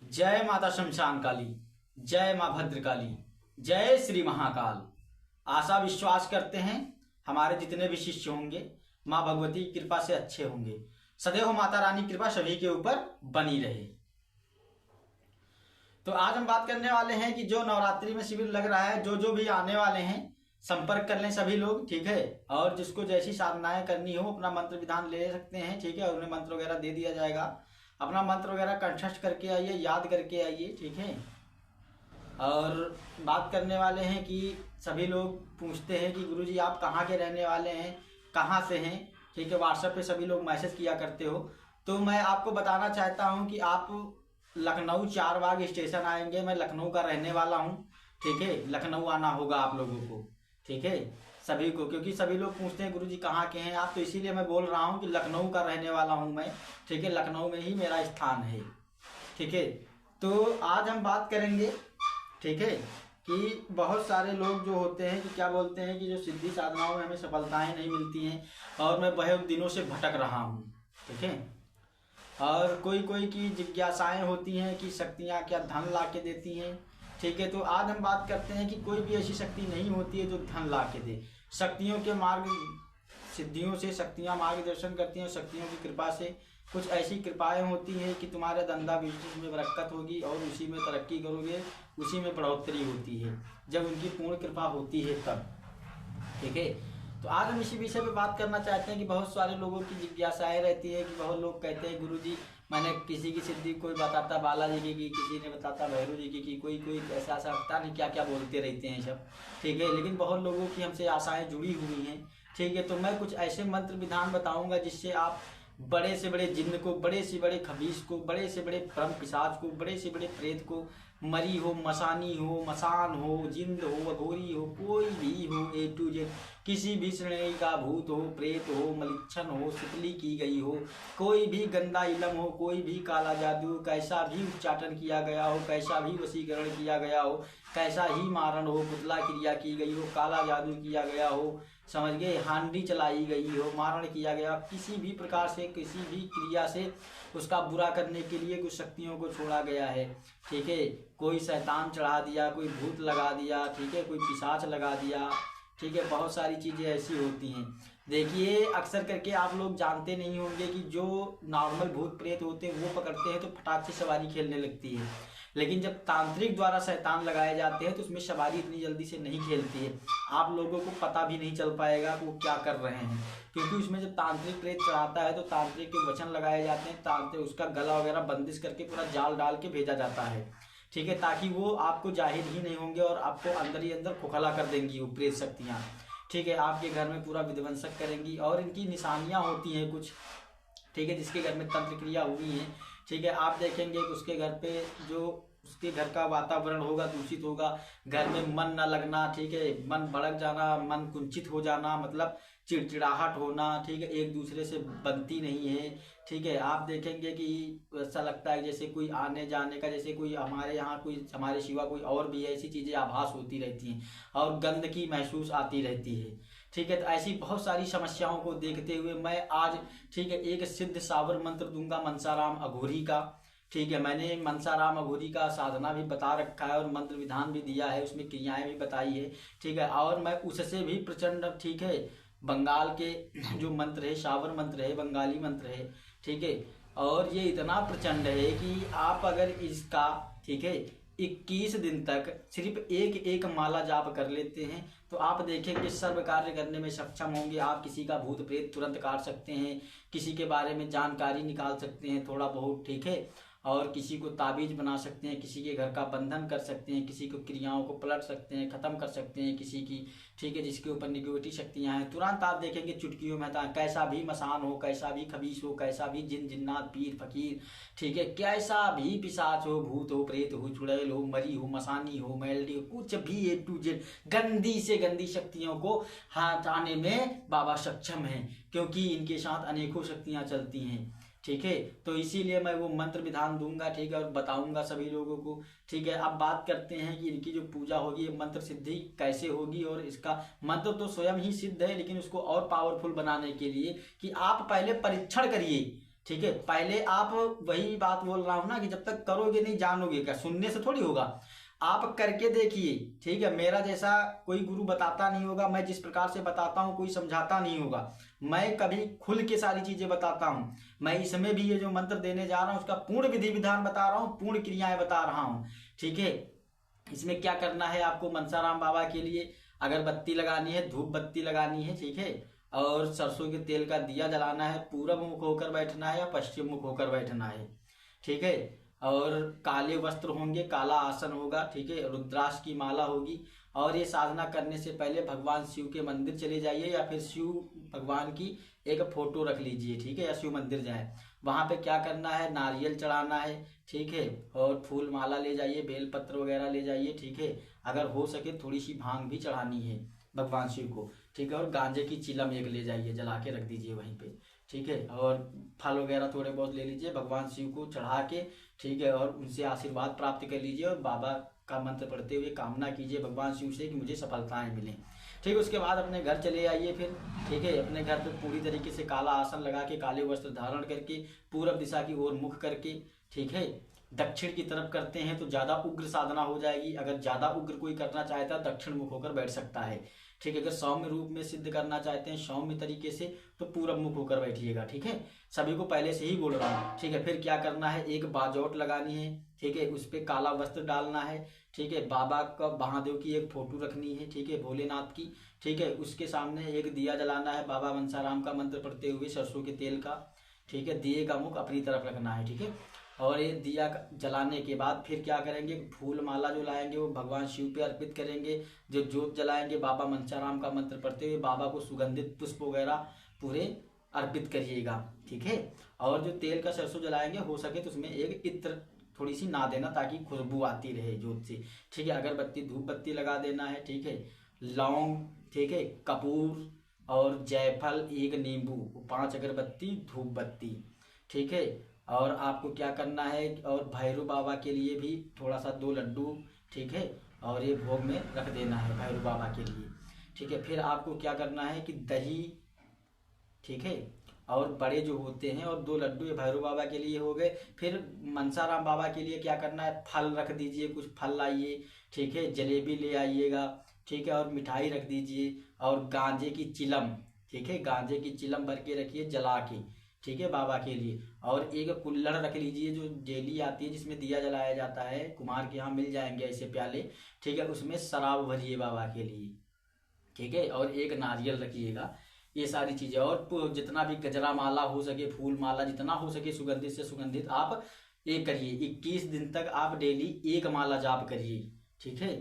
जय माता शमशान काली, जय माँ भद्रकाली, जय श्री महाकाल। आशा विश्वास करते हैं हमारे जितने भी शिष्य होंगे माँ भगवती की कृपा से अच्छे होंगे। सदैव माता रानी की कृपा सभी के ऊपर बनी रहे। तो आज हम बात करने वाले हैं कि जो नवरात्रि में शिविर लग रहा है, जो जो भी आने वाले हैं संपर्क कर लें सभी लोग, ठीक है। और जिसको जैसी साधनाएं करनी हो अपना मंत्र विधान ले सकते हैं, ठीक है। उन्हें मंत्र वगैरह दे दिया जाएगा। अपना मंत्र वगैरह कंठस्थ करके आइए, याद करके आइए, ठीक है। और बात करने वाले हैं कि सभी लोग पूछते हैं कि गुरुजी आप कहाँ के रहने वाले हैं, कहाँ से हैं, ठीक है। व्हाट्सएप पे सभी लोग मैसेज किया करते हो। तो मैं आपको बताना चाहता हूँ कि आप लखनऊ 4 बाग स्टेशन आएंगे। मैं लखनऊ का रहने वाला हूँ, ठीक है। लखनऊ आना होगा आप लोगों को, ठीक है, सभी को, क्योंकि सभी लोग पूछते हैं गुरुजी कहाँ के हैं आप। तो इसीलिए मैं बोल रहा हूँ कि लखनऊ का रहने वाला हूँ मैं, ठीक है। लखनऊ में ही मेरा स्थान है, ठीक है। तो आज हम बात करेंगे, ठीक है, कि बहुत सारे लोग जो होते हैं कि क्या बोलते हैं कि जो सिद्धि साधनाओं में हमें सफलताएं नहीं मिलती हैं और मैं बहुत दिनों से भटक रहा हूँ, ठीक है। और कोई कोई की जिज्ञासाएं होती हैं कि शक्तियाँ क्या धन ला के देती हैं, ठीक है। तो आज हम बात करते हैं कि कोई भी ऐसी शक्ति नहीं होती है जो धन ला के दे। शक्तियों के मार्ग सिद्धियों से शक्तियाँ मार्गदर्शन करती हैं। शक्तियों की कृपा से कुछ ऐसी कृपाएं होती हैं कि तुम्हारे धंधा बिजनेस में बरकत होगी और उसी में तरक्की करोगे, उसी में बढ़ोतरी होती है जब उनकी पूर्ण कृपा होती है तब, ठीक है। तो आज हम इसी विषय पे बात करना चाहते हैं कि बहुत सारे लोगों की जिज्ञासाएं रहती है कि बहुत लोग कहते हैं गुरुजी मैंने किसी की सिद्धि, कोई बताता बालाजी की, किसी ने बताता भैरव जी की, कोई कोई ऐसा ऐसा पता नहीं क्या क्या बोलते रहते हैं सब, ठीक है। लेकिन बहुत लोगों की हमसे आशाएं जुड़ी हुई हैं, ठीक है। तो मैं कुछ ऐसे मंत्र विधान बताऊंगा जिससे आप बड़े से बड़े जिन्न को, बड़े से बड़े खबीस को, बड़े से बड़े ब्रह्म पिशाच को, बड़े से बड़े प्रेत को, मरी हो, मसानी हो, मसान हो, जिंद हो, अघोरी हो, कोई भी हो, ए टू जेड, किसी भी श्रेणी का भूत हो, प्रेत हो, मलिच्छन हो, सितली की गई हो, कोई भी गंदा इलम हो, कोई भी काला जादू, कैसा भी उच्चाटन किया गया हो, कैसा भी वशीकरण किया गया हो, कैसा ही मारण हो, पुतला क्रिया की गई हो, काला जादू किया गया हो, समझ गए, हांडी चलाई गई हो, मारण किया गया, किसी भी प्रकार से किसी भी क्रिया से उसका बुरा करने के लिए कुछ शक्तियों को छोड़ा गया है, ठीक है। कोई शैतान चढ़ा दिया, कोई भूत लगा दिया, ठीक है, कोई पिशाच लगा दिया, ठीक है। बहुत सारी चीज़ें ऐसी होती हैं। देखिए अक्सर करके आप लोग जानते नहीं होंगे कि जो नॉर्मल भूत प्रेत होते हैं वो पकड़ते हैं तो फटाक से सवारी खेलने लगती है, लेकिन जब तांत्रिक द्वारा शैतान लगाए जाते हैं तो उसमें सवारी इतनी जल्दी से नहीं खेलती है। आप लोगों को पता भी नहीं चल पाएगा कि वो क्या कर रहे हैं, क्योंकि उसमें जब तांत्रिक प्रेत चढ़ाता है तो तांत्रिक के वचन लगाए जाते हैं, तांत्रिक उसका गला वगैरह बंदिश करके पूरा जाल डाल के भेजा जाता है, ठीक है, ताकि वो आपको जाहिर ही नहीं होंगे और आपको अंदर ही अंदर खोखला कर देंगी वो प्रेत शक्तियाँ, ठीक है। आपके घर में पूरा विध्वंसक करेंगी और इनकी निशानियाँ होती हैं कुछ, ठीक है, जिसके घर में तंत्र क्रिया हुई है, ठीक है। आप देखेंगे कि उसके घर पे जो उसके घर का वातावरण होगा दूषित होगा, घर में मन न लगना, ठीक है, मन भड़क जाना, मन कुंचित हो जाना, मतलब चिड़चिड़ाहट होना, ठीक है, एक दूसरे से बनती नहीं है, ठीक है। आप देखेंगे कि ऐसा लगता है जैसे कोई आने जाने का, जैसे कोई हमारे यहाँ कोई हमारे सिवा कोई और भी ऐसी चीज़ें आभास होती रहती हैं और गंध की महसूस आती रहती है, ठीक है। तो ऐसी बहुत सारी समस्याओं को देखते हुए मैं आज, ठीक है, एक सिद्ध सावर मंत्र दूंगा मनसाराम अघोरी का, ठीक है। मैंने मनसाराम अघोरी का साधना भी बता रखा है और मंत्र विधान भी दिया है, उसमें क्रियाएं भी बताई है, ठीक है। और मैं उससे भी प्रचंड, ठीक है, बंगाल के जो मंत्र है, शावर मंत्र है, बंगाली मंत्र है, ठीक है। और ये इतना प्रचंड है कि आप अगर इसका, ठीक है, 21 दिन तक सिर्फ एक एक माला जाप कर लेते हैं तो आप देखेंगे सर्व कार्य करने में सक्षम होंगे। आप किसी का भूत प्रेत तुरंत काट सकते हैं, किसी के बारे में जानकारी निकाल सकते हैं थोड़ा बहुत, ठीक है। और किसी को ताबीज बना सकते हैं, किसी के घर का बंधन कर सकते हैं, किसी को क्रियाओं को पलट सकते हैं, खत्म कर सकते हैं किसी की, ठीक है, जिसके ऊपर निगेटिव शक्तियां हैं तुरंत आप देखेंगे चुटकियों में। कैसा भी मसान हो, कैसा भी खबीस हो, कैसा भी जिन जिन्नात पीर फकीर, ठीक है, कैसा भी पिशाच हो, भूत हो, प्रेत हो, चुड़ैल हो, मरी हो, मसानी हो, मेलडी हो, कुछ भी ए टू जेड गंदी से गंदी शक्तियों को हटाने में बाबा सक्षम है, क्योंकि इनके साथ अनेकों शक्तियां चलती हैं, ठीक है। तो इसीलिए मैं वो मंत्र विधान दूंगा, ठीक है, और बताऊंगा सभी लोगों को, ठीक है। अब बात करते हैं कि इनकी जो पूजा होगी, ये मंत्र सिद्धि कैसे होगी। और इसका मंत्र तो स्वयं ही सिद्ध है, लेकिन उसको और पावरफुल बनाने के लिए कि आप पहले परीक्षण करिए, ठीक है। पहले आप, वही बात बोल रहा हूं ना कि जब तक करोगे नहीं जानोगे क्या, सुनने से थोड़ी होगा, आप करके देखिए। ठीक है, मेरा जैसा कोई गुरु बताता नहीं होगा, मैं जिस प्रकार से बताता हूँ कोई समझाता नहीं होगा, मैं कभी खुल के सारी चीजें बताता हूँ। मैं इसमें भी ये जो मंत्र देने जा रहा हूँ उसका पूर्ण विधि विधान बता रहा हूँ, पूर्ण क्रियाएं बता रहा हूँ। ठीक है, इसमें क्या करना है आपको, मनसाराम बाबा के लिए अगरबत्ती लगानी है, धूप बत्ती लगानी है। ठीक है, और सरसों के तेल का दिया जलाना है, पूरब मुख होकर बैठना है या पश्चिम मुख होकर बैठना है। ठीक है, और काले वस्त्र होंगे, काला आसन होगा। ठीक है, रुद्राक्ष की माला होगी। और ये साधना करने से पहले भगवान शिव के मंदिर चले जाइए या फिर शिव भगवान की एक फोटो रख लीजिए। ठीक है, या शिव मंदिर जाए, वहां पे क्या करना है, नारियल चढ़ाना है। ठीक है, और फूल माला ले जाइए, बेलपत्र वगैरह ले जाइए। ठीक है, अगर हो सके थोड़ी सी भांग भी चढ़ानी है भगवान शिव को। ठीक है, और गांजे की चिलम एक ले जाइए, जला के रख दीजिए वहीं पे। ठीक है, और फल वगैरह थोड़े बहुत ले लीजिए, भगवान शिव को चढ़ा के। ठीक है, और उनसे आशीर्वाद प्राप्त कर लीजिए और बाबा का मंत्र पढ़ते हुए कामना कीजिए भगवान शिव से कि मुझे सफलताएं मिलें। ठीक है, उसके बाद अपने घर चले आइए फिर। ठीक है, अपने घर पे पूरी तरीके से काला आसन लगा के, काले वस्त्र धारण करके, पूरब दिशा की ओर मुख करके। ठीक है, दक्षिण की तरफ करते हैं तो ज्यादा उग्र साधना हो जाएगी। अगर ज्यादा उग्र कोई करना चाहता है दक्षिण मुख होकर बैठ सकता है। ठीक है, अगर सौम्य रूप में सिद्ध करना चाहते हैं सौम्य तरीके से तो पूरब मुख होकर बैठिएगा। ठीक है, सभी को पहले से ही बोल रहा हूँ। ठीक है, फिर क्या करना है, एक बाजौट लगानी है। ठीक है, उस पर काला वस्त्र डालना है। ठीक है, बाबा का, महादेव की एक फोटो रखनी है। ठीक है, भोलेनाथ की। ठीक है, उसके सामने एक दिया जलाना है, बाबा मनसाराम का मंत्र पढ़ते हुए सरसों के तेल का। ठीक है, दिए का मुख अपनी तरफ रखना है। ठीक है, और ये दिया जलाने के बाद फिर क्या करेंगे, फूल माला जो लाएंगे वो भगवान शिव पे अर्पित करेंगे। जो जोत जलाएंगे बाबा मनसाराम का मंत्र पढ़ते हुए बाबा को सुगंधित पुष्प वगैरह पूरे अर्पित करिएगा। ठीक है, और जो तेल का सरसों जलाएंगे हो सके तो उसमें एक इत्र थोड़ी सी ना देना ताकि खुशबू आती रहे जोत से। ठीक है, अगरबत्ती धूप बत्ती लगा देना है। ठीक है, लौंग, ठीक है, कपूर और जायफल, एक नींबू, 5 अगरबत्ती धूप बत्ती। ठीक है, और आपको क्या करना है, और भैरव बाबा के लिए भी थोड़ा सा 2 लड्डू। ठीक है, और ये भोग में रख देना है भैरव बाबा के लिए। ठीक है, फिर आपको क्या करना है कि दही, ठीक है, और बड़े जो होते हैं, और 2 लड्डू ये भैरव बाबा के लिए हो गए। फिर मनसाराम बाबा के लिए क्या करना है, फल रख दीजिए, कुछ फल लाइए। ठीक है, जलेबी ले आइएगा। ठीक है, और मिठाई रख दीजिए, और गांजे की चिलम। ठीक है, गांजे की चिलम भर के रखिए जला के। ठीक है, बाबा के लिए। और एक कुल्हड़ रख लीजिए जो डेली आती है जिसमें दिया जलाया जाता है, कुम्हार के यहाँ मिल जाएंगे ऐसे प्याले। ठीक है, उसमें शराब भरिए बाबा के लिए। ठीक है, और एक नारियल रखिएगा। ये सारी चीजें, और जितना भी गजरा माला हो सके, फूल माला जितना हो सके सुगंधित से सुगंधित आप ये करिए। 21 दिन तक आप डेली एक माला जाप करिए। ठीक है,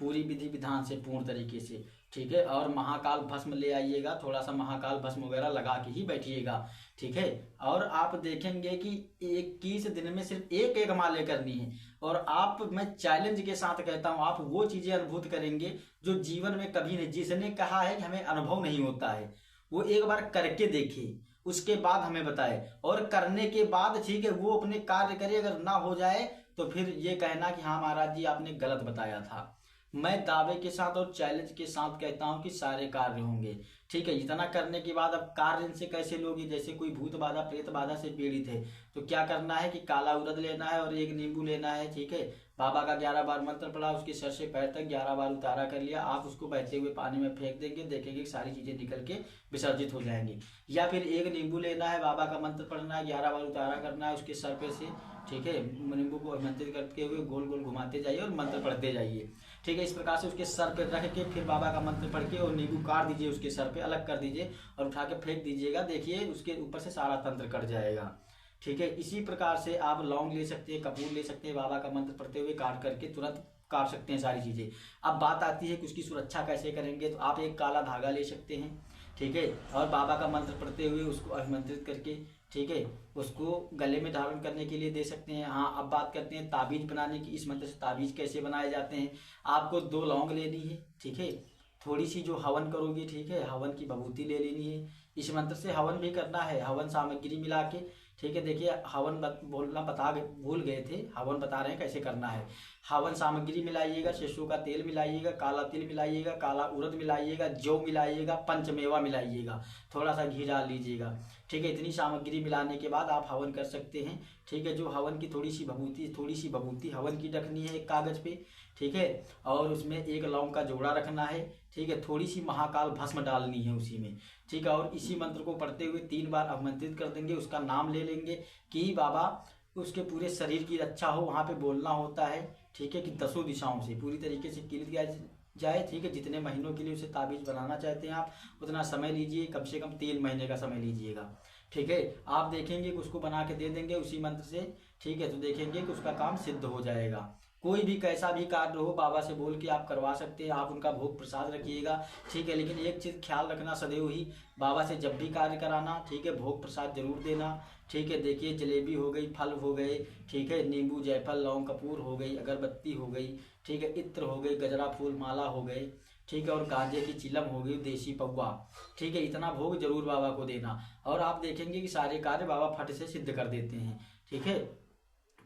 पूरी विधि विधान से पूर्ण तरीके से। ठीक है, और महाकाल भस्म ले आइएगा, थोड़ा सा महाकाल भस्म वगैरह लगा के ही बैठिएगा। ठीक है, और आप देखेंगे कि 21 दिन में सिर्फ एक माले करनी है। और आप, मैं चैलेंज के साथ कहता हूं, आप वो चीजें अनुभूत करेंगे जो जीवन में कभी नहीं, जिसने कहा है कि हमें अनुभव नहीं होता है वो एक बार करके देखे, उसके बाद हमें बताए। और करने के बाद ठीक है वो अपने कार्य करे, अगर ना हो जाए तो फिर ये कहना कि हाँ महाराज जी आपने गलत बताया था। मैं दावे के साथ और चैलेंज के साथ कहता हूं कि सारे कार्य होंगे। ठीक है, इतना करने के बाद अब कार्य इनसे कैसे लोगे, जैसे कोई भूत बाधा प्रेत बाधा से पीड़ित है तो क्या करना है कि काला उड़द लेना है और एक नींबू लेना है। ठीक है, बाबा का 11 बार मंत्र पढ़ा, उसके सर से पैर तक 11 बार उतारा कर लिया, आप उसको बहते हुए पानी में फेंक देंगे, देखेंगे कि सारी चीजें निकल के विसर्जित हो जाएंगी। या फिर एक नींबू लेना है, बाबा का मंत्र पढ़ना है, 11 बार उतारा करना है उसके सर पे से। ठीक है, नींबू को अभिमंत्रित करते हुए गोल गोल घुमाते जाइए और मंत्र पढ़ते जाइए। ठीक है, इस प्रकार से उसके सर पे रख के फिर बाबा का मंत्र पढ़ के और नींबू काट दीजिए, उसके सर पे अलग कर दीजिए और उठा के फेंक दीजिएगा। देखिए उसके ऊपर से सारा तंत्र कट जाएगा। ठीक है, इसी प्रकार से आप लौंग ले सकते हैं, कपूर ले सकते हैं, बाबा का मंत्र पढ़ते हुए काट करके तुरंत काट सकते हैं सारी चीजें। अब बात आती है कि उसकी सुरक्षा कैसे करेंगे, तो आप एक काला धागा ले सकते हैं। ठीक है, और बाबा का मंत्र पढ़ते हुए उसको अभिमंत्रित करके, ठीक है, उसको गले में धारण करने के लिए दे सकते हैं। हाँ, अब बात करते हैं ताबीज बनाने की। इस मंत्र से ताबीज कैसे बनाए जाते हैं, आपको 2 लौंग लेनी है। ठीक है, थोड़ी सी जो हवन करोगे, ठीक है, हवन की भभूति ले लेनी है। इस मंत्र से हवन भी करना है, हवन सामग्री मिला के। ठीक है, देखिए हवन बोलना भूल गए थे, हवन बता रहे हैं कैसे करना है। हवन सामग्री मिलाइएगा, सरसों का तेल मिलाइएगा, काला तिल मिलाइएगा, काला उड़द मिलाइएगा, जौ मिलाइएगा, पंचमेवा मिलाइएगा, थोड़ा सा घी डाल लीजिएगा। ठीक है। इतनी सामग्री मिलाने के बाद आप हवन कर सकते हैं, ठीक है। जो हवन की थोड़ी सी भभूति हवन की रखनी है एक कागज पे, ठीक है। और उसमें एक लौंग का जोड़ा रखना है, ठीक है। थोड़ी सी महाकाल भस्म डालनी है उसी में, ठीक है। और इसी मंत्र को पढ़ते हुए 3 बार आमंत्रित कर देंगे, उसका नाम ले लेंगे कि बाबा उसके पूरे शरीर की रक्षा हो, वहाँ पे बोलना होता है, ठीक है। कि 10 दिशाओं से पूरी तरीके से किल दिया जाए, ठीक है। जितने महीनों के लिए उसे ताबीज बनाना चाहते हैं आप उतना समय लीजिए, कम से कम 3 महीने का समय लीजिएगा, ठीक है। आप देखेंगे कि उसको बना के दे देंगे उसी मंत्र से, ठीक है। तो देखेंगे कि उसका काम सिद्ध हो जाएगा। कोई भी कैसा भी कार्य हो बाबा से बोल के आप करवा सकते हैं, आप उनका भोग प्रसाद रखिएगा, ठीक है। लेकिन एक चीज़ ख्याल रखना सदैव ही, बाबा से जब भी कार्य कराना, ठीक है, भोग प्रसाद जरूर देना, ठीक है। देखिए जलेबी हो गई, फल हो गए, ठीक है, नींबू जायफल लौंग कपूर हो गई, अगरबत्ती हो गई, ठीक है, इत्र हो गई, गजरा फूल माला हो गए, ठीक है। और गांजे की चिलम हो गई, देसी पौवा, ठीक है। इतना भोग जरूर बाबा को देना और आप देखेंगे कि सारे कार्य बाबा फट से सिद्ध कर देते हैं, ठीक है।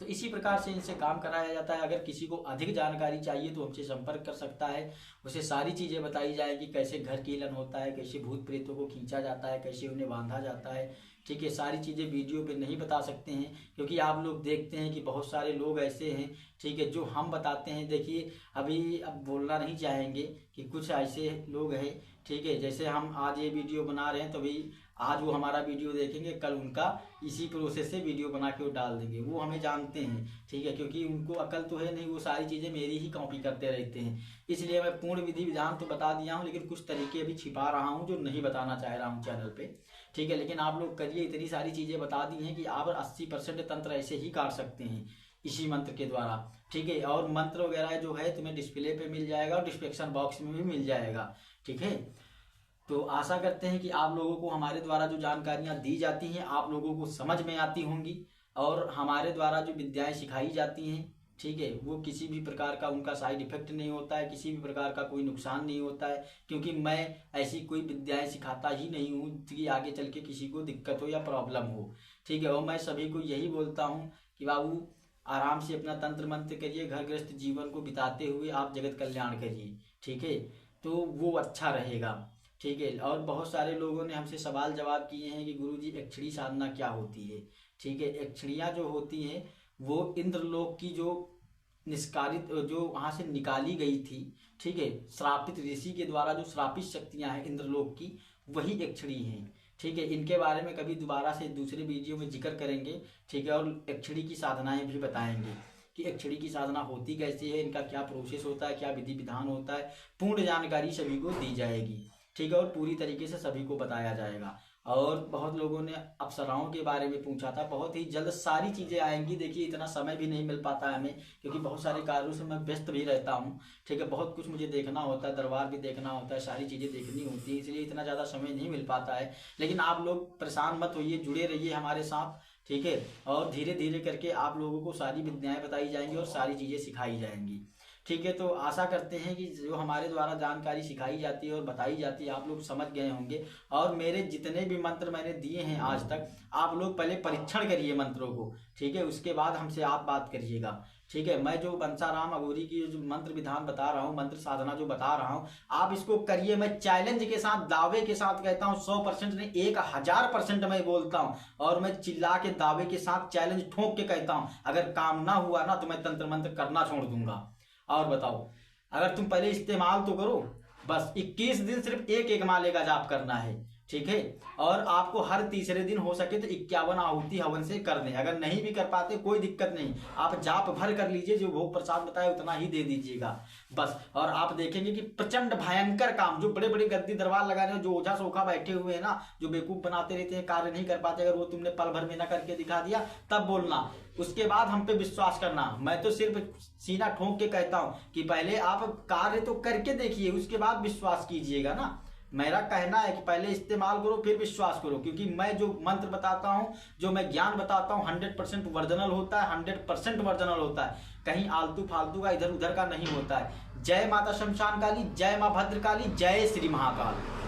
तो इसी प्रकार से इनसे काम कराया जाता है। अगर किसी को अधिक जानकारी चाहिए तो हमसे संपर्क कर सकता है, उसे सारी चीज़ें बताई जाएगी, कैसे घर कीलन होता है, कैसे भूत प्रेतों को खींचा जाता है, कैसे उन्हें बांधा जाता है, ठीक है। सारी चीज़ें वीडियो पे नहीं बता सकते हैं क्योंकि आप लोग देखते हैं कि बहुत सारे लोग ऐसे हैं, ठीक है, जो हम बताते हैं। देखिए अभी अब बोलना नहीं चाहेंगे कि कुछ ऐसे लोग हैं, ठीक है। जैसे हम आज ये वीडियो बना रहे हैं तो भी आज वो हमारा वीडियो देखेंगे, कल उनका इसी प्रोसेस से वीडियो बना के वो डाल देंगे, वो हमें जानते हैं, ठीक है। क्योंकि उनको अकल तो है नहीं, वो सारी चीज़ें मेरी ही कॉपी करते रहते हैं। इसलिए मैं पूर्ण विधि विधान तो बता दिया हूँ, लेकिन कुछ तरीके अभी छिपा रहा हूँ जो नहीं बताना चाह रहा हूँ चैनल पे, ठीक है। लेकिन आप लोग करिए, इतनी सारी चीज़ें बता दी हैं कि आप 80% तंत्र ऐसे ही काट सकते हैं इसी मंत्र के द्वारा, ठीक है। और मंत्र वगैरह जो है तुम्हें डिस्प्ले पे मिल जाएगा और डिस्क्रिप्शन बॉक्स में भी मिल जाएगा, ठीक है। तो आशा करते हैं कि आप लोगों को हमारे द्वारा जो जानकारियाँ दी जाती हैं आप लोगों को समझ में आती होंगी और हमारे द्वारा जो विद्याएं सिखाई जाती हैं, ठीक है, वो किसी भी प्रकार का उनका साइड इफेक्ट नहीं होता है, किसी भी प्रकार का कोई नुकसान नहीं होता है। क्योंकि मैं ऐसी कोई विद्याएं सिखाता ही नहीं हूँ कि आगे चल के किसी को दिक्कत हो या प्रॉब्लम हो, ठीक है। और मैं सभी को यही बोलता हूँ कि बाबू आराम से अपना तंत्र मंत्र करिए, घर गृहस्थ जीवन को बिताते हुए आप जगत कल्याण करिए, ठीक है। तो वो अच्छा रहेगा, ठीक है। और बहुत सारे लोगों ने हमसे सवाल जवाब किए हैं कि गुरुजी यक्षिणी साधना क्या होती है, ठीक है। यक्षिणियाँ जो होती हैं वो इंद्रलोक की जो निष्कारित जो वहाँ से निकाली गई थी, ठीक है, श्रापित ऋषि के द्वारा जो श्रापित शक्तियाँ हैं इंद्रलोक की, वही यक्षिणी हैं, ठीक है। इनके बारे में कभी दोबारा से दूसरे वीडियो में जिक्र करेंगे, ठीक है। और यक्षिणी की साधनाएं भी बताएंगे कि यक्षिणी की साधना होती कैसे है, इनका क्या प्रोसेस होता है, क्या विधि विधान होता है, पूर्ण जानकारी सभी को दी जाएगी, ठीक है। और पूरी तरीके से सभी को बताया जाएगा। और बहुत लोगों ने अप्सराओं के बारे में पूछा था, बहुत ही जल्द सारी चीज़ें आएंगी। देखिए इतना समय भी नहीं मिल पाता है हमें क्योंकि बहुत सारे कार्यों से मैं व्यस्त भी रहता हूँ, ठीक है। बहुत कुछ मुझे देखना होता है, दरबार भी देखना होता है, सारी चीज़ें देखनी होती है, इसलिए इतना ज़्यादा समय नहीं मिल पाता है। लेकिन आप लोग परेशान मत होइए, जुड़े रहिए हमारे साथ, ठीक है। और धीरे धीरे करके आप लोगों को सारी विद्याएँ बताई जाएंगी और सारी चीज़ें सिखाई जाएंगी, ठीक है। तो आशा करते हैं कि जो हमारे द्वारा जानकारी सिखाई जाती है और बताई जाती है आप लोग समझ गए होंगे। और मेरे जितने भी मंत्र मैंने दिए हैं आज तक, आप लोग पहले परीक्षण करिए मंत्रों को, ठीक है। उसके बाद हमसे आप बात करिएगा, ठीक है। मैं जो बंसाराम अघोरी की जो मंत्र विधान बता रहा हूँ, मंत्र साधना जो बता रहा हूँ, आप इसको करिए। मैं चैलेंज के साथ, दावे के साथ कहता हूँ, 100% नहीं 1000% मैं बोलता हूँ। और मैं चिल्ला के दावे के साथ चैलेंज ठोक के कहता हूँ, अगर काम ना हुआ ना तो मैं तंत्र मंत्र करना छोड़ दूंगा। और बताओ, अगर तुम पहले इस्तेमाल तो करो, बस 21 दिन सिर्फ एक माले का जाप करना है, ठीक है। और आपको हर तीसरे दिन हो सके तो 51 आहुति हवन से कर दें। अगर नहीं भी कर पाते कोई दिक्कत नहीं, आप जाप भर कर लीजिए, जो भोग प्रसाद बताए उतना ही दे दीजिएगा बस। और आप देखेंगे कि प्रचंड भयंकर काम, जो बड़े बड़े गद्दी दरबार लगा रहे हो, जो ओझा सोखा बैठे हुए हैं ना, जो बेवकूफ बनाते रहते हैं, कार्य नहीं कर पाते, अगर वो तुमने पल भर में ना करके दिखा दिया तब बोलना, उसके बाद हम पे विश्वास करना। मैं तो सिर्फ सीना ठोक के कहता हूं कि पहले आप कार्य तो करके देखिए, उसके बाद विश्वास कीजिएगा ना। मेरा कहना है कि पहले इस्तेमाल करो फिर विश्वास करो, क्योंकि मैं जो मंत्र बताता हूं, जो मैं ज्ञान बताता हूं, 100% वर्जनल होता है, 100% वर्जनल होता है, कहीं आलतू फालतू का इधर उधर का नहीं होता है। जय माता शमशान काली, जय मां भद्रकाली, जय श्री महाकाल।